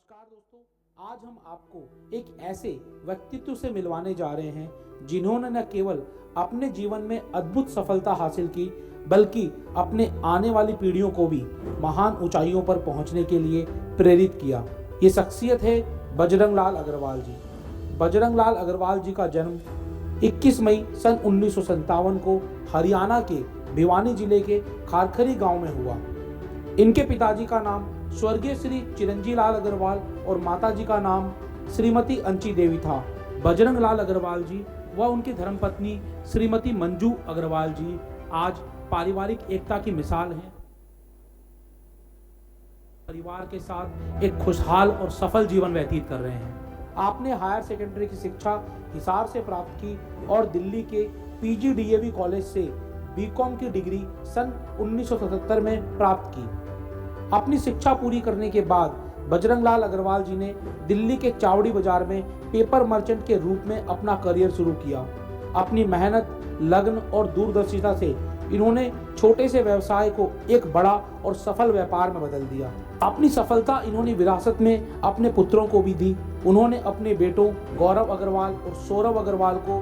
नमस्कार दोस्तों, आज हम आपको एक ऐसे व्यक्तित्व से मिलवाने जा रहे हैं जिन्होंने न केवल अपने जीवन में अद्भुत सफलता हासिल की, बल्कि अपने आने वाली पीढ़ियों को भी महान ऊंचाइयों पर पहुंचने के लिए प्रेरित किया। ये शख्सियत है बजरंग लाल अग्रवाल जी। बजरंग लाल अग्रवाल जी का जन्म 21 मई सन 1957 को हरियाणा के भिवानी जिले के खारखरी गांव में हुआ। इनके पिताजी का नाम स्वर्गीय श्री चिरंजी लाल अग्रवाल और माताजी का नाम श्रीमती अंची देवी था। बजरंग लाल अग्रवाल जी व उनकी धर्मपत्नी श्रीमती मंजू अग्रवाल जी आज पारिवारिक एकता की मिसाल हैं। परिवार के साथ एक खुशहाल और सफल जीवन व्यतीत कर रहे हैं। आपने हायर सेकेंडरी की शिक्षा हिसार से प्राप्त की और दिल्ली के PGDAV कॉलेज से BCom की डिग्री सन 1977 में प्राप्त की। अपनी शिक्षा पूरी करने के बाद बजरंग लाल अग्रवाल जी ने दिल्ली के चावड़ी बाजार में पेपर मर्चेंट के रूप में अपना करियर शुरू किया। अपनी मेहनत, लगन और दूरदर्शिता से इन्होंने छोटे से व्यवसाय को एक बड़ा और सफल व्यापार में बदल दिया। अपनी सफलता इन्होंने विरासत में अपने पुत्रों को भी दी। उन्होंने अपने बेटों गौरव अग्रवाल और सौरभ अग्रवाल को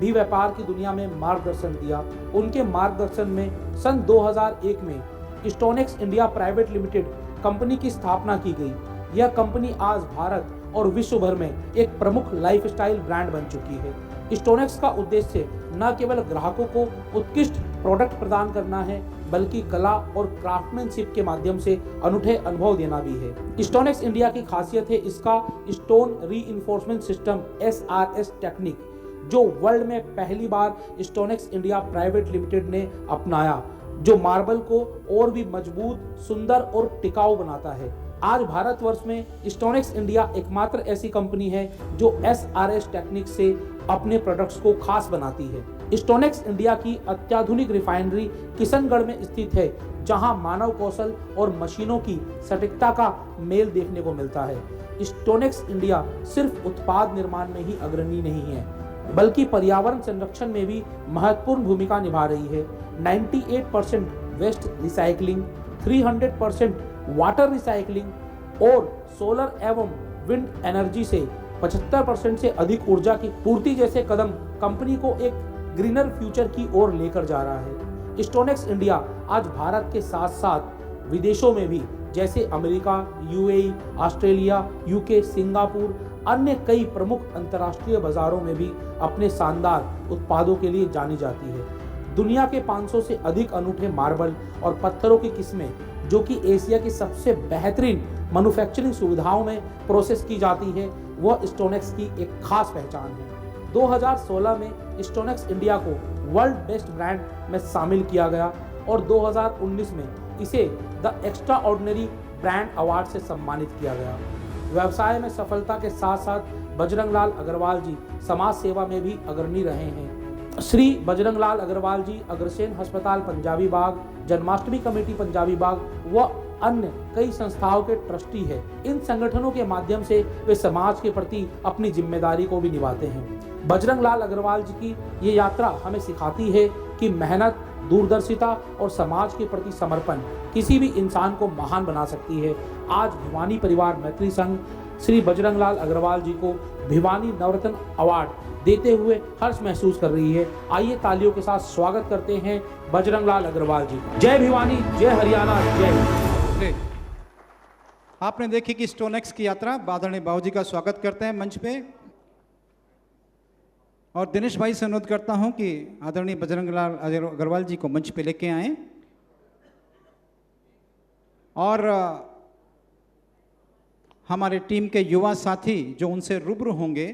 भी व्यापार की दुनिया में मार्गदर्शन दिया। उनके मार्गदर्शन में सन 2001 में स्टोनेक्स इंडिया प्राइवेट लिमिटेड कंपनी की स्थापना की गई। यह कंपनी आज भारत और विश्व भर में एक प्रमुख लाइफस्टाइल ब्रांड बन चुकी है। स्टोनेक्स का उद्देश्य न केवल ग्राहकों को उत्कृष्ट प्रोडक्ट प्रदान करना है, बल्कि कला और क्राफ्टमैनशिप के माध्यम से अनूठे अनुभव देना भी है। स्टोनेक्स इंडिया की खासियत है इसका stone reinforcement system SRS technique, जो वर्ल्ड में पहली बार स्टोनेक्स इंडिया प्राइवेट लिमिटेड ने अपनाया, जो मार्बल को और भी मजबूत, सुंदर और टिकाऊ बनाता है। आज भारतवर्ष में स्टोनेक्स इंडिया एकमात्र ऐसी कंपनी है जो SRS टेक्निक से अपने प्रोडक्ट्स को खास बनाती है। स्टोनेक्स इंडिया की अत्याधुनिक रिफाइनरी किशनगढ़ में स्थित है, जहां मानव कौशल और मशीनों की सटीकता का मेल देखने को मिलता है। स्टोनेक्स इंडिया सिर्फ उत्पाद निर्माण में ही अग्रणी नहीं है, बल्कि पर्यावरण संरक्षण में भी महत्वपूर्ण भूमिका निभा रही है। 98% वेस्ट रिसाइकलिंग, 300% वाटर रिसाइकलिंग और सोलर एवं विंड एनर्जी से 75% से अधिक ऊर्जा की पूर्ति जैसे कदम कंपनी को एक ग्रीनर फ्यूचर की ओर लेकर जा रहा है। स्टोनेक्स इंडिया आज भारत के साथ साथ विदेशों में भी, जैसे America, UAE, Australia, UK, Singapore, अन्य कई प्रमुख अंतर्राष्ट्रीय बाजारों में भी अपने शानदार उत्पादों के लिए जानी जाती है। दुनिया के 500 से अधिक अनूठे मार्बल और पत्थरों की किस्में, जो कि एशिया की सबसे बेहतरीन मैन्युफैक्चरिंग सुविधाओं में प्रोसेस की जाती है, वह स्टोनेक्स की एक खास पहचान है। 2016 में स्टोनेक्स इंडिया को वर्ल्ड बेस्ट ब्रांड में शामिल किया गया और 2019 में इसे the extra ordinary brand award से सम्मानित किया गया। व्यवसाय में सफलता के साथ साथ बजरंग लाल अग्रवाल जी समाज सेवा में भी अग्रणी रहे हैं। श्री बजरंग लाल अग्रवाल जी अग्रसेन अस्पताल पंजाबी बाग, जन्माष्टमी कमेटी पंजाबी बाग व अन्य कई संस्थाओं के ट्रस्टी है। इन संगठनों के माध्यम से वे समाज के प्रति अपनी जिम्मेदारी को भी निभाते हैं। बजरंग लाल अग्रवाल जी की ये यात्रा हमें सिखाती है कि मेहनत, दूरदर्शिता और समाज के प्रति समर्पण किसी भी इंसान को महान बना सकती है। आज भिवानी परिवार मैत्री संघ श्री बजरंग लाल अग्रवाल जी को भिवानी नवरत्न अवार्ड देते हुए हर्ष महसूस कर रही है। आइए तालियों के साथ स्वागत करते हैं बजरंग लाल अग्रवाल जी। जय भिवानी, जय हरियाणा, जय। आपने देखी कि स्टोनेक्स की यात्रा। आदरणीय बाबू जी का स्वागत करते हैं मंच पे, और दिनेश भाई से अनुरोध करता हूं कि आदरणीय बजरंग लाल अग्रवाल जी को मंच पे लेके आएं। और हमारे टीम के युवा साथी जो उनसे रूबरू होंगे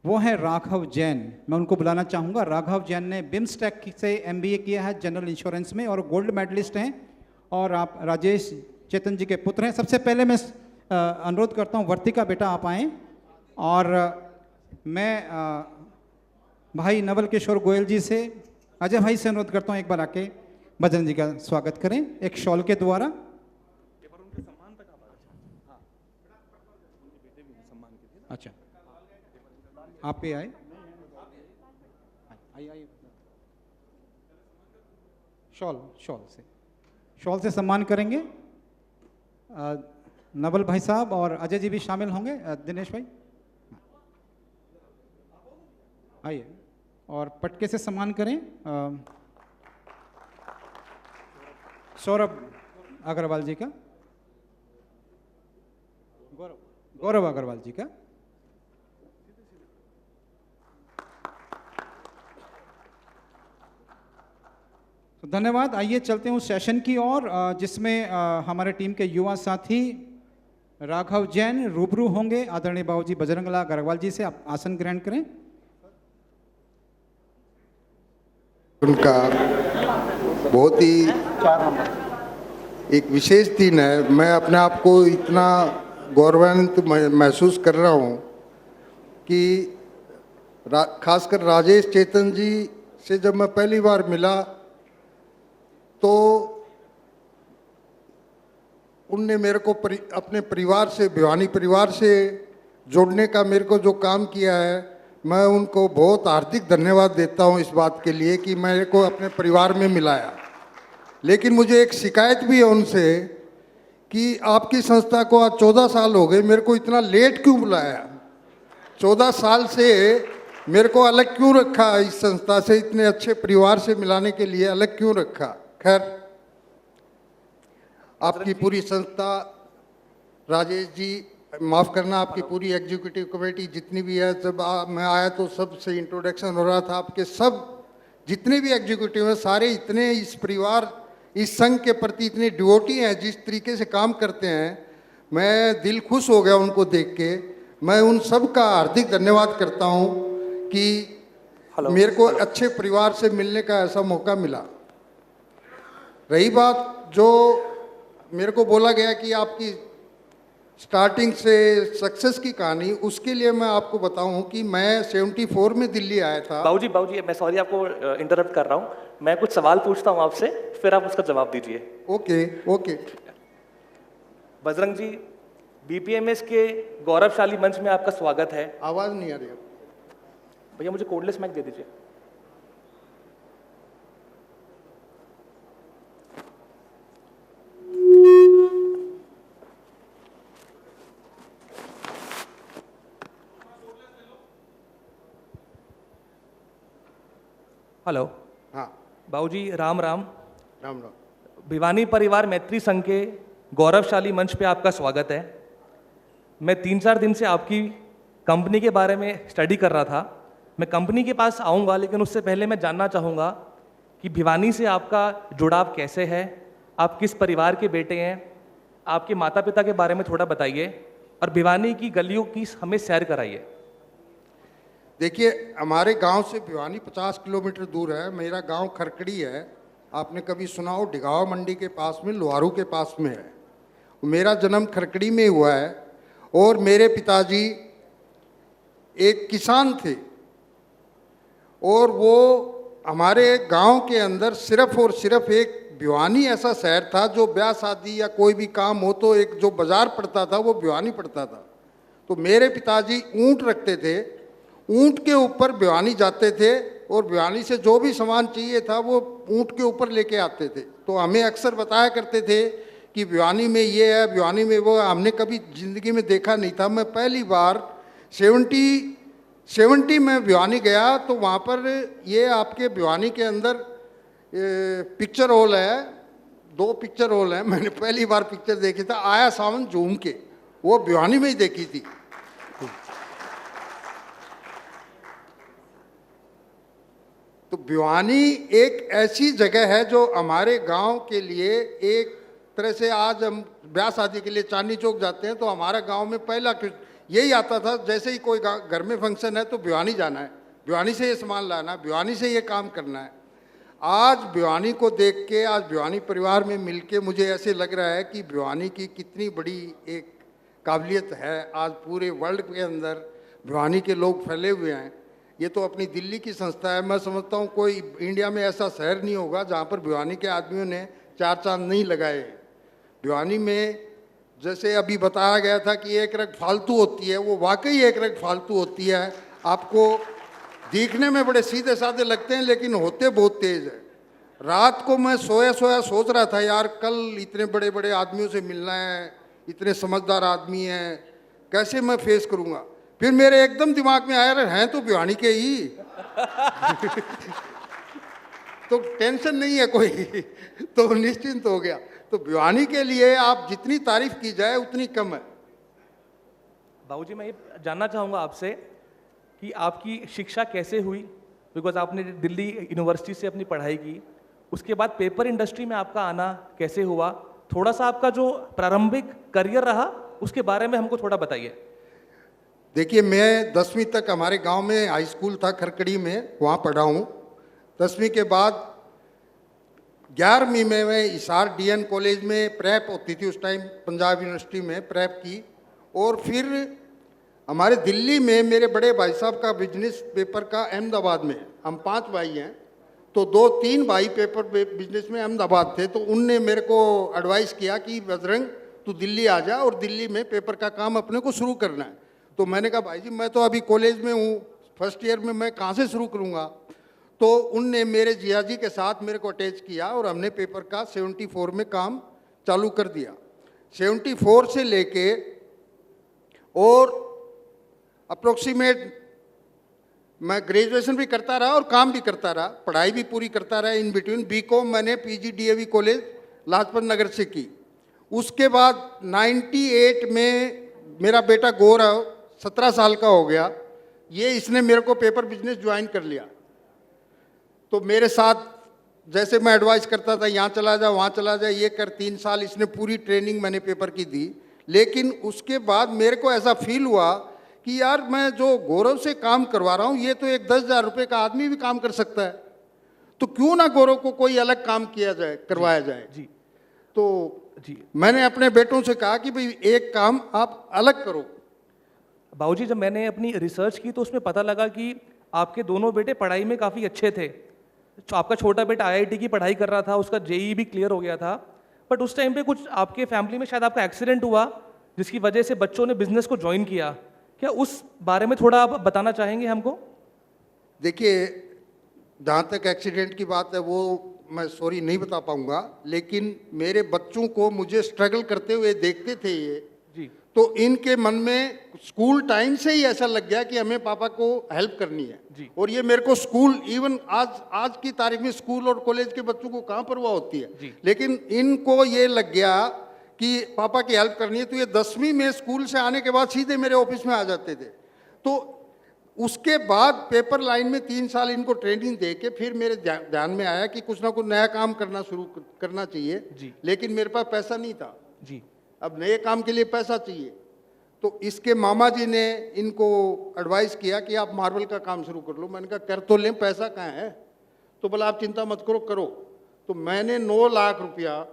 वो है राघव जैन। मैं उनको बुलाना चाहूँगा। राघव जैन ने बिम्सटेक से MBA किया है जनरल इंश्योरेंस में और गोल्ड मेडलिस्ट हैं, और आप राजेश चेतन जी के पुत्र हैं। सबसे पहले मैं अनुरोध करता हूँ वर्तिका बेटा आप आएँ, और मैं भाई नवल किशोर गोयल जी से, अजय भाई से अनुरोध करता हूँ एक बार आके बजरंग जी का स्वागत करें एक शॉल के द्वारा। अच्छा, आप भी आए, आइए। शॉल से सम्मान करेंगे। नवल भाई साहब और अजय जी भी शामिल होंगे। दिनेश भाई आइए और पटके से सम्मान करें सौरभ अग्रवाल जी का, गौरव अग्रवाल जी का। तो धन्यवाद। आइए चलते हैं उस सेशन की ओर जिसमें हमारे टीम के युवा साथी राघव जैन रूबरू होंगे आदरणीय बाबूजी बजरंगलाल अग्रवाल जी से। आप आसन ग्रहण करें। उनका बहुत ही एक विशेष दिन है। मैं अपने आप को इतना गौरवान्वित महसूस कर रहा हूँ कि खासकर राजेश चेतन जी से जब मैं पहली बार मिला तो उनने मेरे को अपने परिवार से, भिवानी परिवार से जोड़ने का मेरे को जो काम किया है, मैं उनको बहुत हार्दिक धन्यवाद देता हूं इस बात के लिए कि मेरे को अपने परिवार में मिलाया। लेकिन मुझे एक शिकायत भी है उनसे कि आपकी संस्था को आज 14 साल हो गए, मेरे को इतना लेट क्यों बुलाया? 14 साल से मेरे को अलग क्यों रखा? इस संस्था से इतने अच्छे परिवार से मिलाने के लिए अलग क्यों रखा? खैर, आपकी पूरी संस्था, राजेश जी माफ़ करना, आपकी पूरी एग्जीक्यूटिव कमेटी जितनी भी है, जब मैं आया तो सबसे इंट्रोडक्शन हो रहा था, आपके सब जितने भी एग्जीक्यूटिव हैं सारे इतने इस परिवार, इस संघ के प्रति इतने डिवोटी हैं, जिस तरीके से काम करते हैं, मैं दिल खुश हो गया उनको देख के। मैं उन सब का हार्दिक धन्यवाद करता हूं कि मेरे को अच्छे परिवार से मिलने का ऐसा मौका मिला। रही बात जो मेरे को बोला गया कि आपकी स्टार्टिंग से सक्सेस की कहानी, उसके लिए मैं आपको बताऊं कि मैं 74 में दिल्ली आया था। बाबूजी मैं सॉरी आपको इंटरप्ट कर रहा हूं, मैं कुछ सवाल पूछता हूं आपसे, फिर आप उसका जवाब दीजिए। ओके। बजरंग जी, बीपीएमएस के गौरवशाली मंच में आपका स्वागत है। आवाज नहीं आ रही भैया, मुझे कोडलेस माइक दे दीजिए। हेलो। हाँ, बाबूजी राम राम। राम राम। भिवानी परिवार मैत्री संघ के गौरवशाली मंच पे आपका स्वागत है। मैं 3-4 दिन से आपकी कंपनी के बारे में स्टडी कर रहा था। मैं कंपनी के पास आऊँगा, लेकिन उससे पहले मैं जानना चाहूँगा कि भिवानी से आपका जुड़ाव कैसे है, आप किस परिवार के बेटे हैं, आपके माता पिता के बारे में थोड़ा बताइए और भिवानी की गलियों की हमें सैर कराइए। देखिए, हमारे गांव से भिवानी 50 किलोमीटर दूर है। मेरा गांव खरकड़ी है। आपने कभी सुना हो? डिगावा मंडी के पास में, लोहारू के पास में है। मेरा जन्म खरकड़ी में हुआ है और मेरे पिताजी एक किसान थे और वो हमारे गांव के अंदर सिर्फ और सिर्फ एक भिवानी ऐसा शहर था जो ब्याह शादी या कोई भी काम हो तो एक जो बाजार पड़ता था वो भिवानी पड़ता था। तो मेरे पिताजी ऊंट रखते थे, ऊंट के ऊपर भिवानी जाते थे और भिवानी से जो भी सामान चाहिए था वो ऊंट के ऊपर लेके आते थे। तो हमें अक्सर बताया करते थे कि भिवानी में ये है, भिवानी में वो। हमने कभी ज़िंदगी में देखा नहीं था। मैं पहली बार 70 में भिवानी गया तो वहाँ पर ये आपके भिवानी के अंदर पिक्चर हॉल है, 2 पिक्चर हॉल हैं। मैंने पहली बार पिक्चर देखी था आया सावन झूम के, वो भिवानी में ही देखी थी। तो भिवानी एक ऐसी जगह है जो हमारे गांव के लिए एक तरह से, आज हम ब्याह शादी के लिए चांदनी चौक जाते हैं तो हमारा गांव में पहला यही आता था, जैसे ही कोई घर में फंक्शन है तो भिवानी जाना है, भिवानी से ये सामान लाना है, भिवानी से ये काम करना है। आज भिवानी को देख के, आज भिवानी परिवार में मिलके मुझे ऐसे लग रहा है कि भिवानी की कितनी बड़ी एक काबिलियत है। आज पूरे वर्ल्ड के अंदर भिवानी के लोग फैले हुए हैं। ये तो अपनी दिल्ली की संस्था है। मैं समझता हूँ कोई इंडिया में ऐसा शहर नहीं होगा जहाँ पर भिवानी के आदमियों ने 4 चांद नहीं लगाए। भिवानी में जैसे अभी बताया गया था कि एक रग फालतू होती है, वो वाकई एक रग फालतू होती है। आपको दिखने में बड़े सीधे साधे लगते हैं लेकिन होते बहुत तेज है। रात को मैं सोया सोच रहा था, यार कल इतने बड़े बड़े आदमियों से मिलना है, इतने समझदार आदमी हैं, कैसे मैं फेस करूँगा। फिर मेरे एकदम दिमाग में आया, हैं तो भिवानी के ही तो टेंशन नहीं है कोई तो निश्चिंत हो गया। तो भिवानी के लिए आप जितनी तारीफ की जाए उतनी कम है। बाबूजी, मैं ये जानना चाहूँगा आपसे कि आपकी शिक्षा कैसे हुई, बिकॉज आपने दिल्ली यूनिवर्सिटी से अपनी पढ़ाई की, उसके बाद पेपर इंडस्ट्री में आपका आना कैसे हुआ, थोड़ा सा आपका जो प्रारंभिक करियर रहा उसके बारे में हमको थोड़ा बताइए। देखिए, मैं 10वीं तक हमारे गांव में हाई स्कूल था खरकड़ी में, वहाँ पढ़ा हूँ। 10वीं के बाद 11वीं में मैं हिसार डीएन कॉलेज में प्रेप होती थी उस टाइम, पंजाब यूनिवर्सिटी में प्रेप की। और फिर हमारे दिल्ली में मेरे बड़े भाई साहब का बिजनेस पेपर का अहमदाबाद में, हम 5 भाई हैं, तो 2-3 भाई पेपर बिजनेस में अहमदाबाद थे। तो उनने मेरे को एडवाइस किया कि बजरंग तू दिल्ली आ जा और दिल्ली में पेपर का काम अपने को शुरू करना है। तो मैंने कहा भाई जी मैं तो अभी कॉलेज में हूँ, फर्स्ट ईयर में, मैं कहाँ से शुरू करूँगा। तो उनने मेरे जिया जी के साथ मेरे को अटैच किया और हमने पेपर का 74 में काम चालू कर दिया। 74 से लेके और अप्रोक्सीमेट मैं ग्रेजुएशन भी करता रहा और काम भी करता रहा, पढ़ाई भी पूरी करता रहा। इन बिटवीन बीकॉम मैंने PGDAV कॉलेज लाजपत नगर से की। उसके बाद 98 में मेरा बेटा गौरव 17 साल का हो गया, ये इसने मेरे को पेपर बिजनेस ज्वाइन कर लिया। तो मेरे साथ जैसे मैं एडवाइस करता था, यहाँ चला जा वहाँ चला जा, ये कर, 3 साल इसने पूरी ट्रेनिंग मैंने पेपर की दी। लेकिन उसके बाद मेरे को ऐसा फील हुआ कि यार मैं जो गौरव से काम करवा रहा हूँ, ये तो एक 10,000 रुपये का आदमी भी काम कर सकता है, तो क्यों ना गौरव को कोई अलग काम किया जाए, करवाया जाए। जी। तो जी मैंने अपने बेटों से कहा कि भाई एक काम आप अलग करो। बाबूजी, जब मैंने अपनी रिसर्च की तो उसमें पता लगा कि आपके दोनों बेटे पढ़ाई में काफ़ी अच्छे थे। आपका छोटा बेटा IIT की पढ़ाई कर रहा था, उसका JEE भी क्लियर हो गया था, बट उस टाइम पे कुछ आपके फैमिली में शायद आपका एक्सीडेंट हुआ जिसकी वजह से बच्चों ने बिजनेस को ज्वाइन किया। क्या उस बारे में थोड़ा आप बताना चाहेंगे हमको? देखिए, जहाँ तक एक्सीडेंट की बात है वो मैं सॉरी नहीं बता पाऊंगा, लेकिन मेरे बच्चों को मुझे स्ट्रगल करते हुए देखते थे ये जी। तो इनके मन में स्कूल टाइम से ही ऐसा लग गया कि हमें पापा को हेल्प करनी है जी। और ये मेरे को स्कूल, इवन आज की तारीख में स्कूल और कॉलेज के बच्चों को कहाँ परवाह होती है जी। लेकिन इनको ये लग गया कि पापा की हेल्प करनी है। तो ये 10वीं में स्कूल से आने के बाद सीधे मेरे ऑफिस में आ जाते थे। तो उसके बाद पेपर लाइन में 3 साल इनको ट्रेनिंग दे के फिर मेरे ध्यान में आया कि कुछ ना कुछ नया काम करना शुरू करना चाहिए जी। लेकिन मेरे पास पैसा नहीं था। जी। अब नए काम के लिए पैसा चाहिए, तो इसके मामा जी ने इनको एडवाइस किया कि आप मार्बल का काम शुरू कर लो। मैंने कहा कर तो लें, पैसा कहाँ है। तो बोला आप चिंता मत करो, करो। तो मैंने 9 लाख रुपया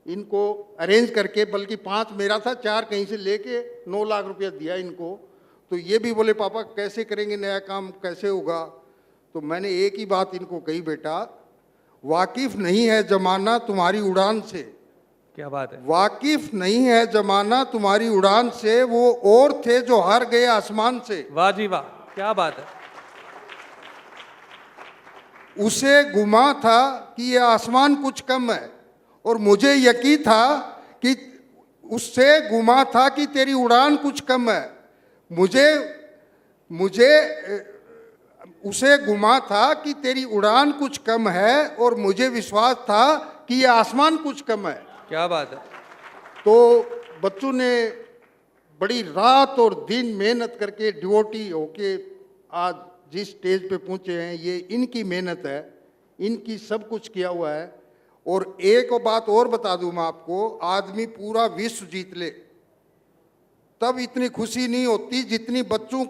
इनको अरेंज करके, बल्कि 5 मेरा था, 4 कहीं से लेके 9 लाख रुपया दिया इनको। तो ये भी बोले पापा कैसे करेंगे नया काम, कैसे होगा। तो मैंने एक ही बात इनको कही, बेटा वाकिफ नहीं है जमाना तुम्हारी उड़ान से। क्या बात है। वाकिफ नहीं है जमाना तुम्हारी उड़ान से, वो और थे जो हार गए आसमान से। वाह जी वाह, क्या बात है। उसे गुमा था कि ये आसमान कुछ कम है और मुझे यकीन था कि उससे गुमा था कि तेरी उड़ान कुछ कम है। मुझे उसे गुमा था कि तेरी उड़ान कुछ कम है और मुझे विश्वास था कि ये आसमान कुछ कम है। क्या बात है। तो बच्चों ने बड़ी रात और दिन मेहनत करके डिवोटी होके आज जिस स्टेज पे पहुंचे हैं, ये इनकी मेहनत है, इनकी सब कुछ किया हुआ है। और एक बात और बता दूं मैं आपको, आदमी पूरा विश्व जीत ले तब इतनी खुशी नहीं होती जितनी बच्चों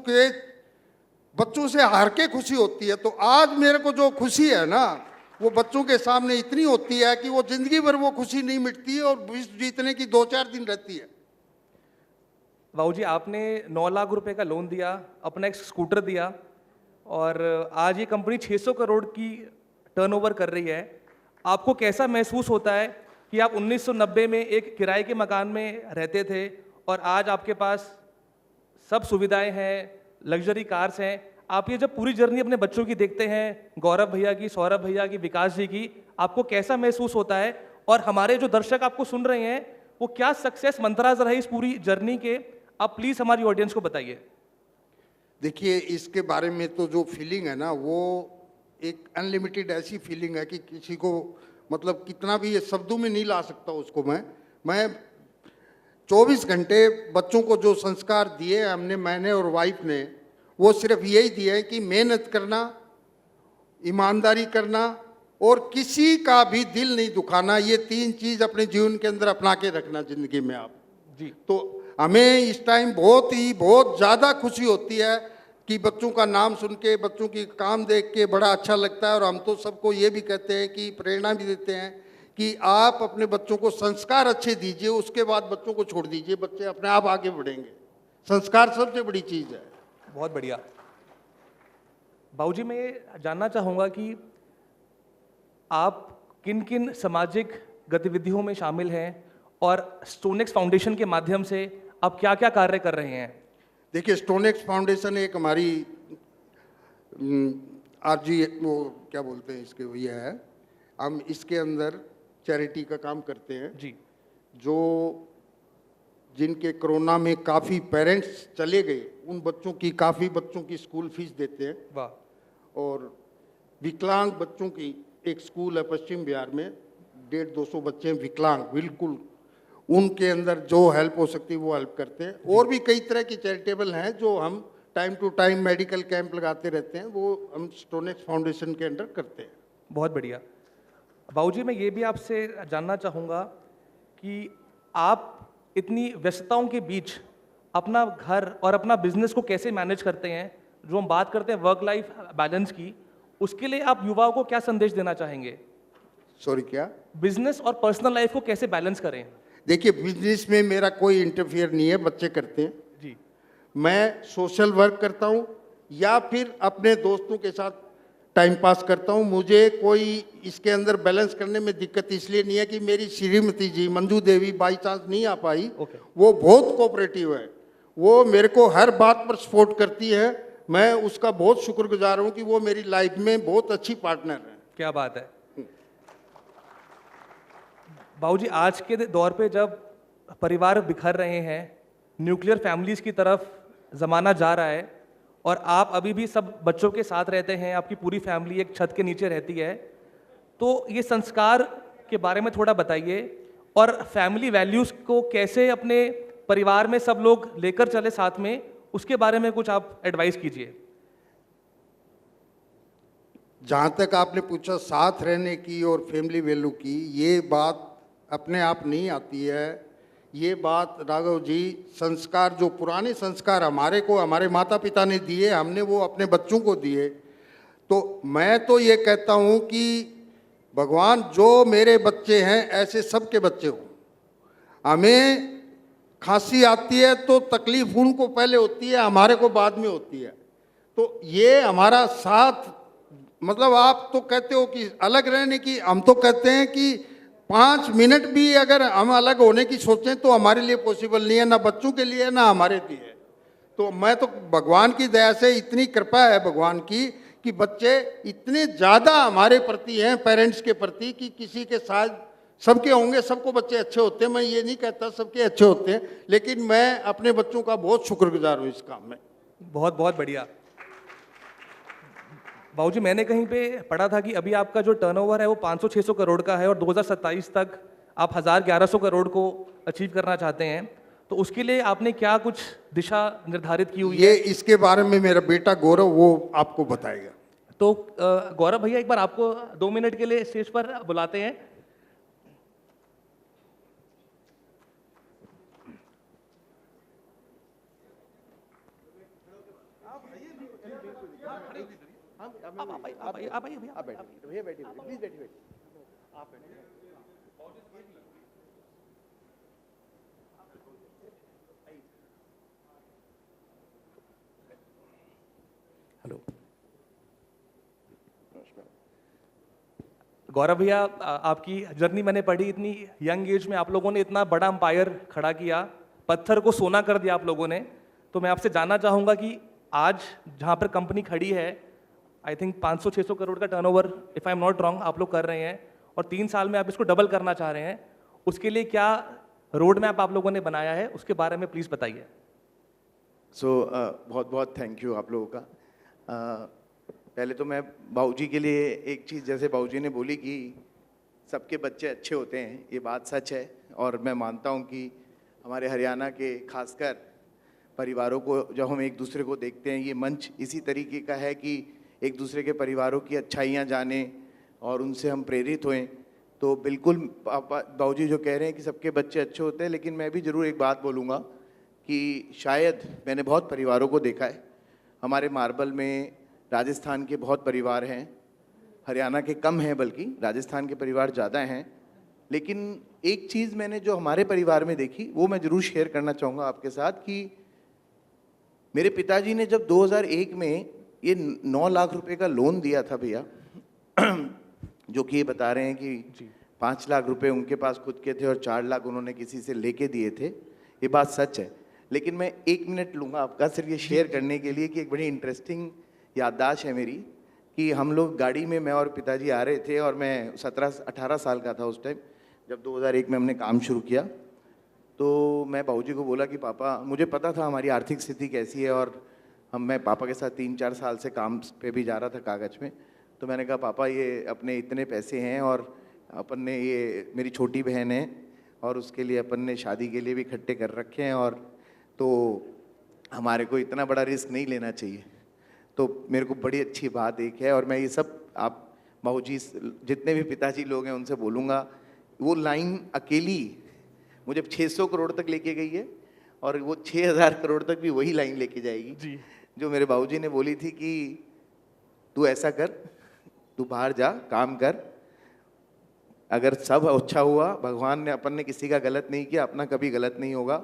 से हार के खुशी होती है। तो आज मेरे को जो खुशी है ना, वो बच्चों के सामने इतनी होती है कि वो जिंदगी भर वो खुशी नहीं मिटती और विश्व जीतने की 2-4 दिन रहती है। बाबूजी, आपने 9 लाख रुपए का लोन दिया, अपना एक स्कूटर दिया और आज ये कंपनी 600 करोड़ की टर्नओवर कर रही है। आपको कैसा महसूस होता है कि आप 1990 में एक किराए के मकान में रहते थे और आज आपके पास सब सुविधाएं हैं, लग्जरी कार्स हैं। आप ये जब पूरी जर्नी अपने बच्चों की देखते हैं, गौरव भैया की, सौरभ भैया की, विकास जी की, आपको कैसा महसूस होता है? और हमारे जो दर्शक आपको सुन रहे हैं वो क्या सक्सेस मंत्राज रहे इस पूरी जर्नी के, आप प्लीज हमारी ऑडियंस को बताइए। देखिए, इसके बारे में तो जो फीलिंग है ना, वो एक अनलिमिटेड ऐसी फीलिंग है कि किसी को मतलब कितना भी ये शब्दों में नहीं ला सकता उसको। मैं 24 घंटे बच्चों को जो संस्कार दिए हमने, मैंने और वाइफ ने, वो सिर्फ यही दिए है कि मेहनत करना, ईमानदारी करना और किसी का भी दिल नहीं दुखाना। ये 3 चीज़ अपने जीवन के अंदर अपना के रखना जिंदगी में आप जी। तो हमें इस टाइम बहुत ज़्यादा खुशी होती है कि बच्चों का नाम सुन के, बच्चों की काम देख के बड़ा अच्छा लगता है। और हम तो सबको ये भी कहते हैं कि प्रेरणा भी देते हैं कि आप अपने बच्चों को संस्कार अच्छे दीजिए, उसके बाद बच्चों को छोड़ दीजिए, बच्चे अपने आप आगे बढ़ेंगे। संस्कार सबसे बड़ी चीज़ है। बहुत बढ़िया। बाबूजी, मैं ये जानना चाहूँगा कि आप किन किन सामाजिक गतिविधियों में शामिल हैं और स्टोनेक्स फाउंडेशन के माध्यम से आप क्या क्या कार्य कर रहे हैं? देखिए, स्टोनेक्स फाउंडेशन एक हमारी आरजी, वो क्या बोलते हैं इसके, ये है, हम इसके अंदर चैरिटी का काम करते हैं जी। जो जिनके कोरोना में काफ़ी पेरेंट्स चले गए, उन बच्चों की, काफ़ी बच्चों की स्कूल फीस देते हैं। वाह। और विकलांग बच्चों की एक स्कूल है पश्चिम बिहार में, 150-200 बच्चे हैं विकलांग बिल्कुल, उनके अंदर जो हेल्प हो सकती है वो हेल्प करते हैं। और भी कई तरह की चैरिटेबल हैं जो हम time to time medical camp लगाते रहते हैं, वो हम स्टोनेक्स फाउंडेशन के अंडर करते हैं। बहुत बढ़िया। बाबूजी, मैं ये भी आपसे जानना चाहूँगा कि आप इतनी व्यस्तताओं के बीच अपना घर और अपना बिजनेस को कैसे मैनेज करते हैं? जो हम बात करते हैं वर्क लाइफ बैलेंस की, उसके लिए आप युवाओं को क्या संदेश देना चाहेंगे? सॉरी, क्या? बिजनेस और पर्सनल लाइफ को कैसे बैलेंस करें? देखिए, बिजनेस में मेरा कोई इंटरफियर नहीं है, बच्चे करते हैं जी। मैं सोशल वर्क करता हूँ या फिर अपने दोस्तों के साथ टाइम पास करता हूँ। मुझे कोई इसके अंदर बैलेंस करने में दिक्कत इसलिए नहीं है कि मेरी श्रीमती जी मंजू देवी बाई चांस नहीं आ पाई। ओके। वो बहुत कोऑपरेटिव है, वो मेरे को हर बात पर सपोर्ट करती है। मैं उसका बहुत शुक्रगुजार हूँ कि वो मेरी लाइफ में बहुत अच्छी पार्टनर है। क्या बात है। बाबूजी, आज के दौर पे जब परिवार बिखर रहे हैं, न्यूक्लियर फैमिलीज की तरफ ज़माना जा रहा है और आप अभी भी सब बच्चों के साथ रहते हैं, आपकी पूरी फैमिली एक छत के नीचे रहती है, तो ये संस्कार के बारे में थोड़ा बताइए और फैमिली वैल्यूज़ को कैसे अपने परिवार में सब लोग लेकर चले साथ में, उसके बारे में कुछ आप एडवाइस कीजिए। जहाँ तक आपने पूछा साथ रहने की और फैमिली वैल्यू की, ये बात अपने आप नहीं आती है। ये बात राघव जी, संस्कार जो पुराने संस्कार हमारे को हमारे माता पिता ने दिए, हमने वो अपने बच्चों को दिए। तो मैं तो ये कहता हूँ कि भगवान जो मेरे बच्चे हैं ऐसे सबके बच्चे हों। हमें खांसी आती है तो तकलीफ उनको पहले होती है, हमारे को बाद में होती है। तो ये हमारा साथ, मतलब आप तो कहते हो कि अलग रहने की, हम तो कहते हैं कि 5 मिनट भी अगर हम अलग होने की सोचें तो हमारे लिए पॉसिबल नहीं है, ना बच्चों के लिए ना हमारे लिए। तो मैं तो भगवान की दया से, इतनी कृपा है भगवान की कि बच्चे इतने ज़्यादा हमारे प्रति हैं, पेरेंट्स के प्रति, कि किसी के साथ सबके होंगे, सबको बच्चे अच्छे होते हैं, मैं ये नहीं कहता सबके अच्छे होते हैं, लेकिन मैं अपने बच्चों का बहुत शुक्रगुजार हूँ इस काम में। बहुत बहुत बढ़िया। बाबूजी, मैंने कहीं पे पढ़ा था कि अभी आपका जो टर्नओवर है वो 500-600 करोड़ का है और 2027 तक आप 1000-1100 करोड़ को अचीव करना चाहते हैं, तो उसके लिए आपने क्या कुछ दिशा निर्धारित की हुई है? ये इसके बारे में मेरा बेटा गौरव वो आपको बताएगा। तो गौरव भैया, एक बार आपको 2 मिनट के लिए स्टेज पर बुलाते हैं। आप आइए भैया, बैठिए प्लीज, बैठिए। हेलो गौरव भैया, आपकी जर्नी मैंने पढ़ी, इतनी यंग एज में आप लोगों ने इतना बड़ा अंपायर खड़ा किया, पत्थर को सोना कर दिया आप लोगों ने। तो मैं आपसे जानना चाहूँगा कि आज जहाँ पर कंपनी खड़ी है, आई थिंक 500-600 करोड़ का turnover, if I am not wrong, आप लोग कर रहे हैं और 3 साल में आप इसको डबल करना चाह रहे हैं। उसके लिए क्या रोड मैप आप लोगों ने बनाया है, उसके बारे में प्लीज़ बताइए। बहुत बहुत थैंक यू आप लोगों का। पहले तो मैं बाबूजी के लिए एक चीज़, जैसे बाबूजी ने बोली कि सबके बच्चे अच्छे होते हैं, ये बात सच है। और मैं मानता हूँ कि हमारे हरियाणा के खासकर परिवारों को जब हम एक दूसरे को देखते हैं, ये मंच इसी तरीके का है कि एक दूसरे के परिवारों की अच्छाइयाँ जाने और उनसे हम प्रेरित होएं। तो बिल्कुल बाबूजी जो कह रहे हैं कि सबके बच्चे अच्छे होते हैं, लेकिन मैं भी ज़रूर एक बात बोलूँगा कि शायद मैंने बहुत परिवारों को देखा है। हमारे मार्बल में राजस्थान के बहुत परिवार हैं, हरियाणा के कम हैं, बल्कि राजस्थान के परिवार ज़्यादा हैं। लेकिन एक चीज़ मैंने जो हमारे परिवार में देखी, वो मैं ज़रूर शेयर करना चाहूँगा आपके साथ कि मेरे पिताजी ने जब 2001 में ये 9 लाख रुपए का लोन दिया था भैया, जो कि ये बता रहे हैं कि 5 लाख रुपए उनके पास खुद के थे और 4 लाख उन्होंने किसी से लेके दिए थे, ये बात सच है। लेकिन मैं 1 मिनट लूँगा आपका सिर्फ ये शेयर करने के लिए कि एक बड़ी इंटरेस्टिंग याददाश्त है मेरी कि हम लोग गाड़ी में, मैं और पिताजी आ रहे थे और मैं 17-18 साल का था उस टाइम, जब 2001 में हमने काम शुरू किया। तो मैं बाबूजी को बोला कि पापा, मुझे पता था हमारी आर्थिक स्थिति कैसी है और मैं पापा के साथ 3-4 साल से काम पे भी जा रहा था कागज़ में। तो मैंने कहा पापा, ये अपने इतने पैसे हैं और अपन ने, ये मेरी छोटी बहन है और उसके लिए अपन ने शादी के लिए भी इकट्ठे कर रखे हैं, और तो हमारे को इतना बड़ा रिस्क नहीं लेना चाहिए। तो मेरे को बड़ी अच्छी बात एक है, और मैं ये सब आप बाबूजी जितने भी पिताजी लोग हैं उनसे बोलूँगा, वो लाइन अकेली मुझे 600 करोड़ तक लेके गई है और वो 6000 करोड़ तक भी वही लाइन लेके जाएगी जी। जो मेरे बाबूजी ने बोली थी कि तू ऐसा कर, तू बाहर जा, काम कर, अगर सब अच्छा हुआ, भगवान ने, अपन ने किसी का गलत नहीं किया, अपना कभी गलत नहीं होगा।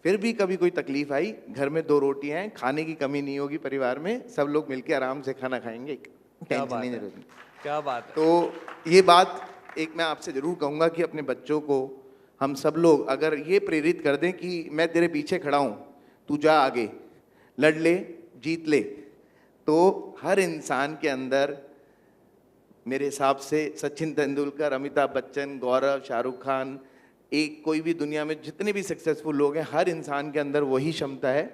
फिर भी कभी कोई तकलीफ आई, घर में 2 रोटियां हैं, खाने की कमी नहीं होगी, परिवार में सब लोग मिलके आराम से खाना खाएंगे, टेंशन नहीं जरूरत। क्या बात है। तो ये बात एक मैं आपसे ज़रूर कहूँगा कि अपने बच्चों को हम सब लोग अगर ये प्रेरित कर दें कि मैं तेरे पीछे खड़ा हूँ, तू जा आगे, लड़ ले, जीत ले, तो हर इंसान के अंदर मेरे हिसाब से सचिन तेंदुलकर, अमिताभ बच्चन, गौरव, शाहरुख खान, एक कोई भी दुनिया में जितने भी सक्सेसफुल लोग हैं, हर इंसान के अंदर वही क्षमता है।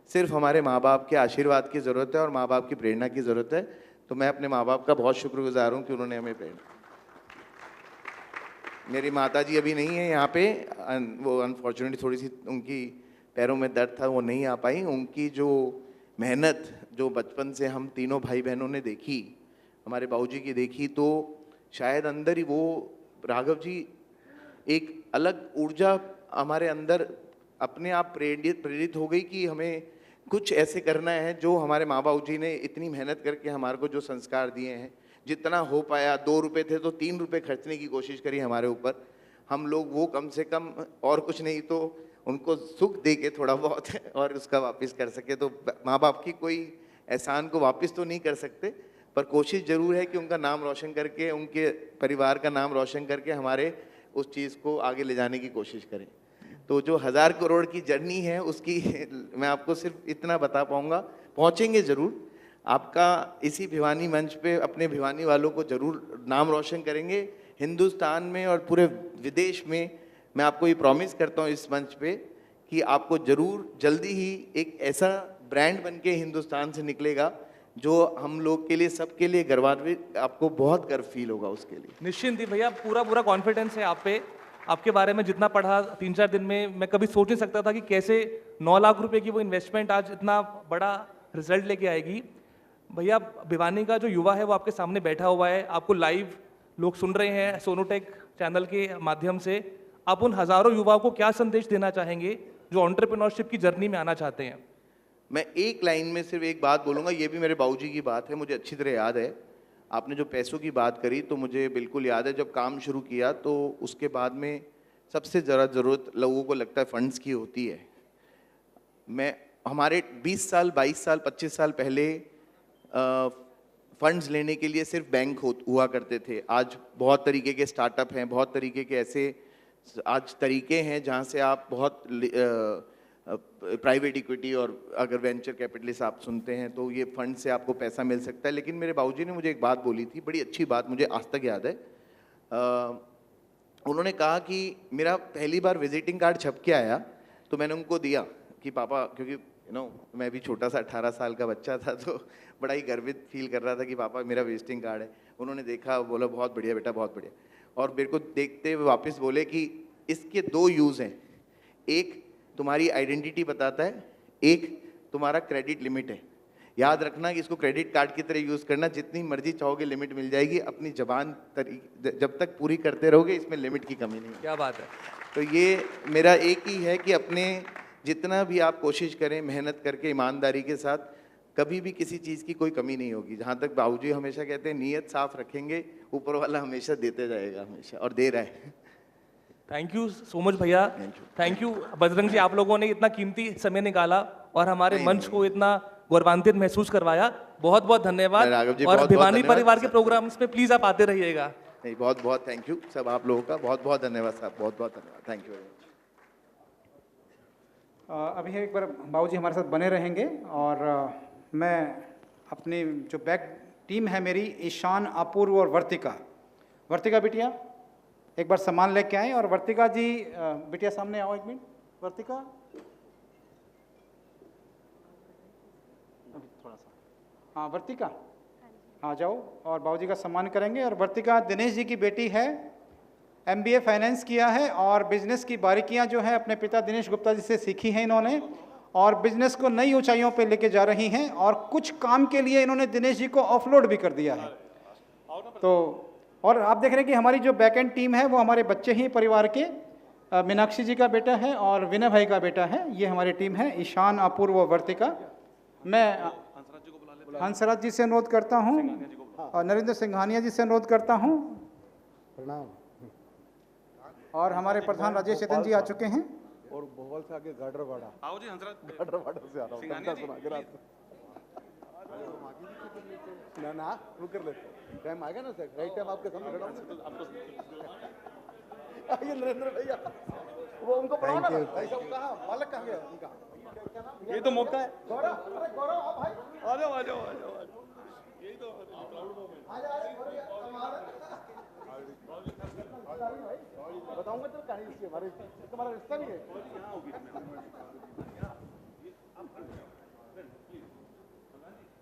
सिर्फ हमारे माँ बाप के आशीर्वाद की ज़रूरत है और माँ बाप की प्रेरणा की ज़रूरत है। तो मैं अपने माँ बाप का बहुत शुक्रगुजार हूँ कि उन्होंने हमें प्रेरणा। मेरी माताजी अभी नहीं है यहाँ पे, वो अनफॉर्चुनेटली थोड़ी सी उनकी पैरों में दर्द था, वो नहीं आ पाई। उनकी जो मेहनत जो बचपन से हम तीनों भाई बहनों ने देखी, हमारे बाबूजी की देखी, तो शायद अंदर ही वो राघव जी एक अलग ऊर्जा हमारे अंदर अपने आप प्रेरित हो गई कि हमें कुछ ऐसे करना है जो हमारे माँ बाप जी ने इतनी मेहनत करके हमारे को जो संस्कार दिए हैं, जितना हो पाया, 2 रुपए थे तो 3 रुपए खर्चने की कोशिश करी हमारे ऊपर, हम लोग वो कम से कम और कुछ नहीं तो उनको सुख दे के थोड़ा बहुत और उसका वापस कर सके। तो माँ बाप की कोई एहसान को वापस तो नहीं कर सकते, पर कोशिश ज़रूर है कि उनका नाम रोशन करके, उनके परिवार का नाम रोशन करके हमारे उस चीज़ को आगे ले जाने की कोशिश करें। तो जो 1000 करोड़ की जर्नी है उसकी मैं आपको सिर्फ इतना बता पाऊँगा, पहुँचेंगे ज़रूर। आपका इसी भिवानी मंच पे अपने भिवानी वालों को ज़रूर नाम रोशन करेंगे हिंदुस्तान में और पूरे विदेश में। मैं आपको ये प्रॉमिस करता हूँ इस मंच पे कि आपको ज़रूर जल्दी ही एक ऐसा ब्रांड बन के हिंदुस्तान से निकलेगा जो हम लोग के लिए, सबके लिए गर्वान्वित, आपको बहुत गर्व फील होगा उसके लिए। निश्चिंत ही भैया, पूरा कॉन्फिडेंस है आप पे। आपके बारे में जितना पढ़ा 3-4 दिन में, मैं कभी सोच नहीं सकता था कि कैसे 9 लाख रुपए की वो इन्वेस्टमेंट आज इतना बड़ा रिजल्ट लेके आएगी। भैया, भिवानी का जो युवा है वो आपके सामने बैठा हुआ है, आपको लाइव लोग सुन रहे हैं सोनोटेक चैनल के माध्यम से। आप उन हज़ारों युवाओं को क्या संदेश देना चाहेंगे जो एंटरप्रेन्योरशिप की जर्नी में आना चाहते हैं? मैं एक लाइन में सिर्फ एक बात बोलूँगा, ये भी मेरे बाबूजी की बात है, मुझे अच्छी तरह याद है। आपने जो पैसों की बात करी तो मुझे बिल्कुल याद है, जब काम शुरू किया तो उसके बाद में सबसे ज़्यादा ज़रूरत लोगों को लगता है फंड्स की होती है। मैं हमारे 20 साल, 22 साल, 25 साल पहले फंड्स लेने के लिए सिर्फ बैंक हुआ करते थे। आज बहुत तरीके के स्टार्टअप हैं, बहुत तरीके के ऐसे आज तरीके हैं जहाँ से आप बहुत प्राइवेट इक्विटी और अगर वेंचर कैपिटलिस्ट आप सुनते हैं तो ये फंड से आपको पैसा मिल सकता है। लेकिन मेरे बाबूजी ने मुझे एक बात बोली थी, बड़ी अच्छी बात, मुझे आज तक याद है। उन्होंने कहा कि मेरा पहली बार विजिटिंग कार्ड छप के आया, तो मैंने उनको दिया कि पापा, क्योंकि मैं भी छोटा सा 18 साल का बच्चा था, तो बड़ा ही गर्वित फील कर रहा था कि पापा मेरा विजिटिंग कार्ड है। उन्होंने देखा, बोला बहुत बढ़िया बेटा, बहुत बढ़िया। और मेरे को देखते हुए वापस बोले कि इसके 2 यूज़ हैं, एक तुम्हारी आइडेंटिटी बताता है, एक तुम्हारा क्रेडिट लिमिट है। याद रखना कि इसको क्रेडिट कार्ड की तरह यूज़ करना, जितनी मर्जी चाहोगे लिमिट मिल जाएगी, अपनी जबान जब तक पूरी करते रहोगे, इसमें लिमिट की कमी नहीं है। क्या बात है। तो ये मेरा एक ही है कि अपने जितना भी आप कोशिश करें, मेहनत करके ईमानदारी के साथ, कभी भी किसी चीज़ की कोई कमी नहीं होगी। जहाँ तक बाबूजी हमेशा कहते हैं, नीयत साफ रखेंगे, ऊपर वाला हमेशा देते जाएगा, हमेशा, और दे रहा है। थैंक यू सो मच भैया। थैंक यू बजरंग जी, आप लोगों ने इतना कीमती समय निकाला और हमारे मंच को इतना गौरवान्वित महसूस करवाया। बहुत बहुत धन्यवाद। राघव जी, और बहुत-बहुत भिवानी धन्यवाद। परिवार के प्रोग्राम्स में प्लीज आप आते रहिएगा। नहीं, बहुत बहुत थैंक यू सब आप लोगों का, बहुत बहुत धन्यवाद साहब, बहुत बहुत धन्यवाद, थैंक यू वेरी मच। अभी एक बार बाबूजी हमारे साथ बने रहेंगे, और मैं अपनी जो बैक टीम है मेरी, ईशान, अपूर्व और वर्तिका। वर्तिका बिटिया एक बार सामान लेके आए, और वर्तिका जी बिटिया सामने आओ एक मिनट। वर्तिका अभी थोड़ा सा, हाँ वर्तिका आ जाओ, और बाबूजी का सम्मान करेंगे। और वर्तिका दिनेश जी की बेटी है, MBA फाइनेंस किया है, और बिजनेस की बारीकियां जो है अपने पिता दिनेश गुप्ता जी से सीखी हैं इन्होंने, और बिजनेस को नई ऊंचाइयों पे लेके जा रही हैं। और कुछ काम के लिए इन्होंने दिनेश जी को ऑफलोड भी कर दिया है। तो और आप देख रहे हैं कि हमारी जो बैकएंड टीम है वो हमारे बच्चे ही परिवार के, मीनाक्षी जी का बेटा है और विनय भाई का बेटा है। ये हमारी टीम है, ईशान, अपूर्व, वर्तिका। मैं हंसराज जी से अनुरोध करता हूँ, और नरेंद्र सिंघानिया जी से अनुरोध करता हूँ, प्रणाम। और हमारे प्रधान राजेश चेतन जी आ चुके हैं। और भोपाल से आगे गाडरवाड़ा, आओ जी हंसराज, गाडरवाड़ा से आ रहा हूँ, सिंघानिया जी, सुना के रात ना वो कर लेते, टाइम आएगा ना सर, राइट टाइम आपके सामने खड़ा हूँ। आइए नरेंद्र भैया, वो उनको पढ़ाओ ना भाई साहब, कहाँ बालक कहाँ गया उनका, ये तो मौका है। गौरव, अरे गौरव आप भाई आ जाओ आ जाओ आ जाओ आ जाओ। यही तो बताऊंगा तो कहानी इसकी, हमारे तुम्हारा रिश्ता नहीं है।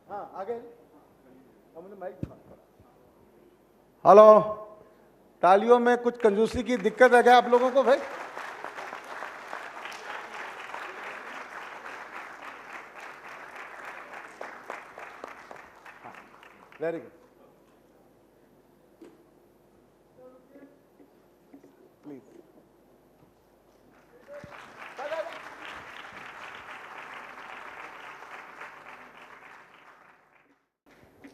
हाँ आगे हमने माइक। हेलो, तालियों में कुछ कंजूसी की दिक्कत है क्या आप लोगों को भाई? Very good.